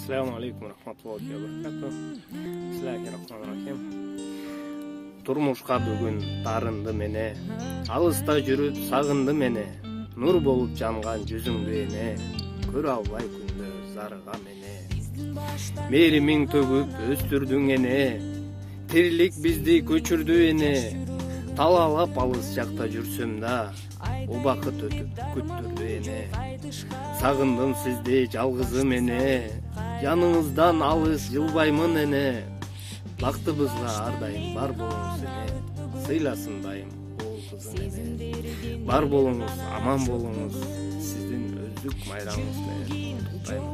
Assalamu alaikum rahmatullahi wa barakatuh. Bismillahirrahmanirrahim. Turmушка бүгүн тарындым эне, алыста жүрүп сагындым эне, нур болуп жанган жүзүңдү эне, көрө албай күндө зарыгам эне. Мээримиң төгүп өстүрдүң эне, тирилик бизди көчүрдү эне, талаалап алыс жакта жүрсөм да, убакыт өтүп күттүрдү эне. Сагындым сизди жалгызым эне, жаныңыздан алыс жылбаймын эне. Бактыбызга ар дайым бар болуңуз эне, сыйласын дайым оол кызым эне. Бар болуңуз, аман болуңуз, сиздин өздүк майрамыңыз менен куттуктайм.